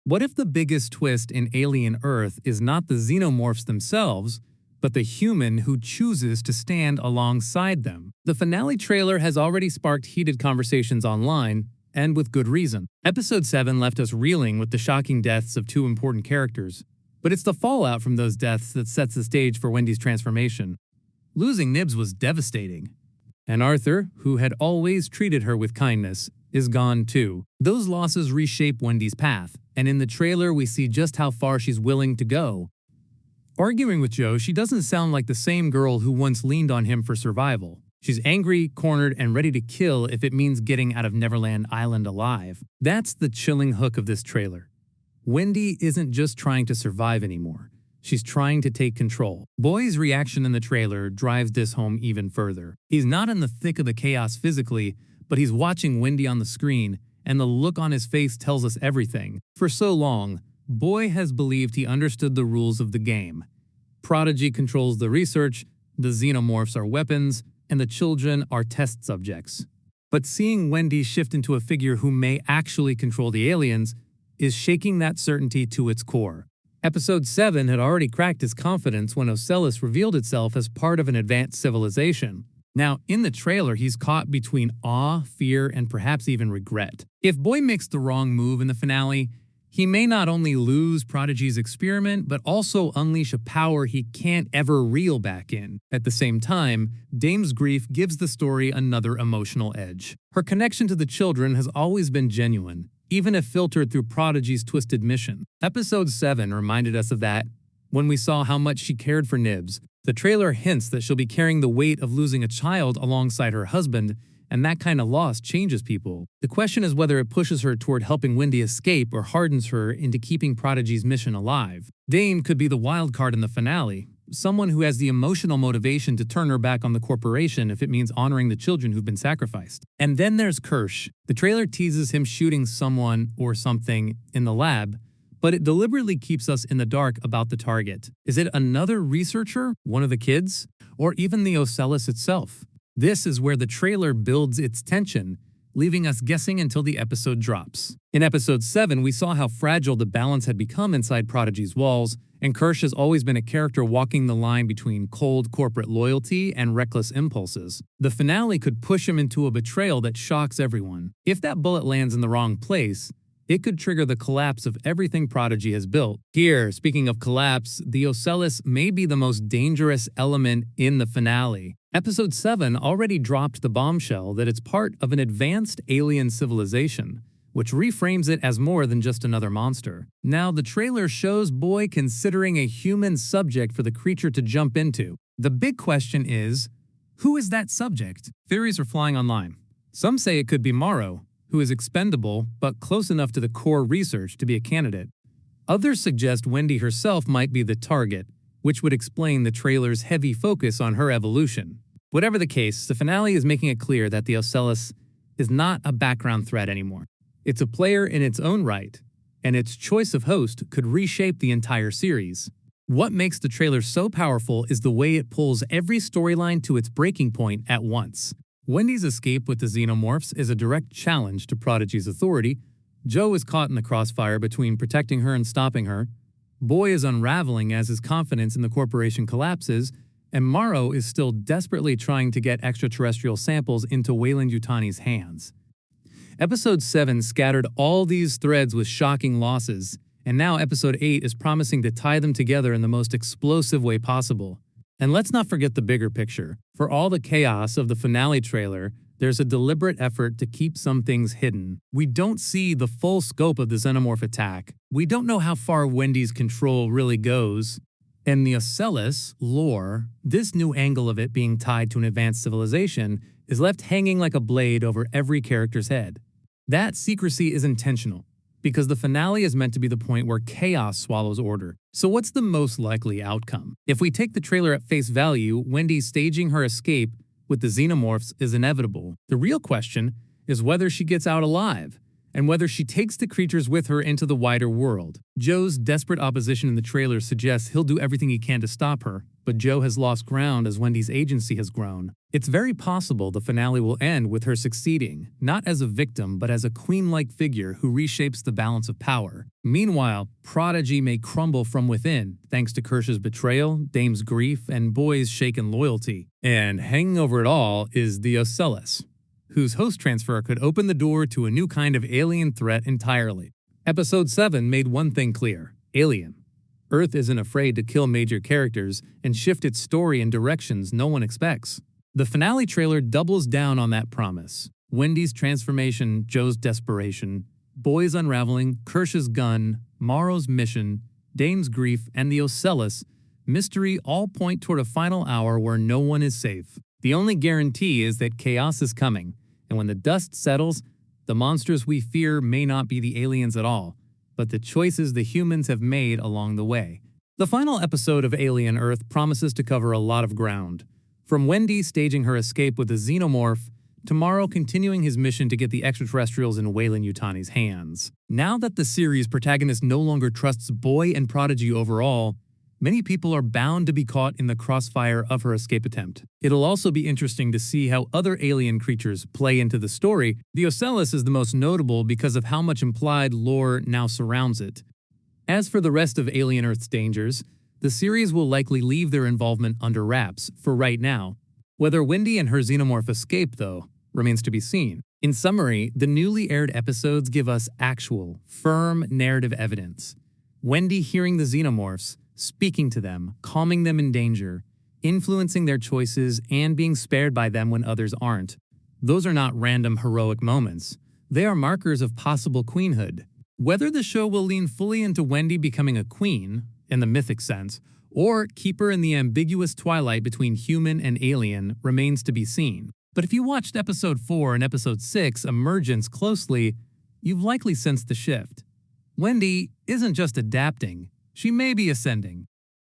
What if the biggest twist in Alien Earth is not the Xenomorphs themselves, but the human who chooses to stand alongside them? The finale trailer has already sparked heated conversations online, and with good reason. Episode 7 left us reeling with the shocking deaths of two important characters, but it's the fallout from those deaths that sets the stage for Wendy's transformation. Losing Nibs was devastating, and Arthur, who had always treated her with kindness, is gone too. Those losses reshape Wendy's path, and in the trailer we see just how far she's willing to go. Arguing with Joe, she doesn't sound like the same girl who once leaned on him for survival. She's angry, cornered, and ready to kill if it means getting out of Neverland Island alive. That's the chilling hook of this trailer. Wendy isn't just trying to survive anymore. She's trying to take control. Boy's reaction in the trailer drives this home even further. He's not in the thick of the chaos physically, but he's watching Wendy on the screen, and the look on his face tells us everything. For so long, Boy has believed he understood the rules of the game. Prodigy controls the research, the Xenomorphs are weapons, and the children are test subjects. But seeing Wendy shift into a figure who may actually control the aliens is shaking that certainty to its core. Episode 7 had already cracked his confidence when Ocellus revealed itself as part of an advanced civilization. Now, in the trailer, he's caught between awe, fear, and perhaps even regret. If Boy makes the wrong move in the finale, he may not only lose Prodigy's experiment, but also unleash a power he can't ever reel back in. At the same time, Dame's grief gives the story another emotional edge. Her connection to the children has always been genuine, even if filtered through Prodigy's twisted mission. Episode 7 reminded us of that when we saw how much she cared for Nibs. The trailer hints that she'll be carrying the weight of losing a child alongside her husband, and that kind of loss changes people. The question is whether it pushes her toward helping Wendy escape or hardens her into keeping Prodigy's mission alive. Dame could be the wild card in the finale, someone who has the emotional motivation to turn her back on the corporation if it means honoring the children who've been sacrificed. And then there's Kirsch. The trailer teases him shooting someone or something in the lab, but it deliberately keeps us in the dark about the target. Is it another researcher, one of the kids, or even the Ocellus itself? This is where the trailer builds its tension, leaving us guessing until the episode drops. In Episode 7, we saw how fragile the balance had become inside Prodigy's walls, and Kirsch has always been a character walking the line between cold corporate loyalty and reckless impulses. The finale could push him into a betrayal that shocks everyone. If that bullet lands in the wrong place, it could trigger the collapse of everything Prodigy has built. Here, speaking of collapse, the Ocellus may be the most dangerous element in the finale. Episode 7 already dropped the bombshell that it's part of an advanced alien civilization, which reframes it as more than just another monster. Now, the trailer shows Boy considering a human subject for the creature to jump into. The big question is, who is that subject? Theories are flying online. Some say it could be Morrow, who is expendable but close enough to the core research to be a candidate. Others suggest Wendy herself might be the target, which would explain the trailer's heavy focus on her evolution. Whatever the case, the finale is making it clear that the Ocellus is not a background threat anymore. It's a player in its own right, and its choice of host could reshape the entire series. What makes the trailer so powerful is the way it pulls every storyline to its breaking point at once. Wendy's escape with the Xenomorphs is a direct challenge to Prodigy's authority. Joe is caught in the crossfire between protecting her and stopping her. Boy is unraveling as his confidence in the corporation collapses, and Morrow is still desperately trying to get extraterrestrial samples into Weyland-Yutani's hands. Episode 7 scattered all these threads with shocking losses, and now Episode 8 is promising to tie them together in the most explosive way possible. And let's not forget the bigger picture. For all the chaos of the finale trailer, there's a deliberate effort to keep some things hidden. We don't see the full scope of the Xenomorph attack. We don't know how far Wendy's control really goes. And the Ocellus lore, this new angle of it being tied to an advanced civilization, is left hanging like a blade over every character's head. That secrecy is intentional, because the finale is meant to be the point where chaos swallows order. So what's the most likely outcome? If we take the trailer at face value, Wendy staging her escape with the Xenomorphs is inevitable. The real question is whether she gets out alive, and whether she takes the creatures with her into the wider world. Joe's desperate opposition in the trailer suggests he'll do everything he can to stop her, but Joe has lost ground as Wendy's agency has grown. It's very possible the finale will end with her succeeding, not as a victim but as a queen-like figure who reshapes the balance of power. Meanwhile, Prodigy may crumble from within, thanks to Kirsch's betrayal, Dame's grief, and Boy's shaken loyalty. And hanging over it all is the Ocellus, whose host transfer could open the door to a new kind of alien threat entirely. Episode 7 made one thing clear: Alien. Earth isn't afraid to kill major characters and shift its story in directions no one expects. The finale trailer doubles down on that promise. Wendy's transformation, Joe's desperation, Boy's unraveling, Kirsch's gun, Morrow's mission, Dame's grief, and the Ocellus mystery all point toward a final hour where no one is safe. The only guarantee is that chaos is coming, and when the dust settles, the monsters we fear may not be the aliens at all, but the choices the humans have made along the way. The final episode of Alien Earth promises to cover a lot of ground. From Wendy staging her escape with the Xenomorph, to Morrow continuing his mission to get the extraterrestrials in Weyland-Yutani's hands. Now that the series' protagonist no longer trusts Boy and Prodigy overall, many people are bound to be caught in the crossfire of her escape attempt. It'll also be interesting to see how other alien creatures play into the story. The Ocellus is the most notable because of how much implied lore now surrounds it. As for the rest of Alien Earth's dangers, the series will likely leave their involvement under wraps for right now. Whether Wendy and her Xenomorph escape, though, remains to be seen. In summary, the newly aired episodes give us actual, firm narrative evidence. Wendy hearing the Xenomorphs, speaking to them, calming them in danger, influencing their choices, and being spared by them when others aren't. Those are not random heroic moments. They are markers of possible queenhood. Whether the show will lean fully into Wendy becoming a queen, in the mythic sense, or keep her in the ambiguous twilight between human and alien remains to be seen. But if you watched Episode 4 and Episode 6, Emergence, closely, you've likely sensed the shift. Wendy isn't just adapting, she may be ascending.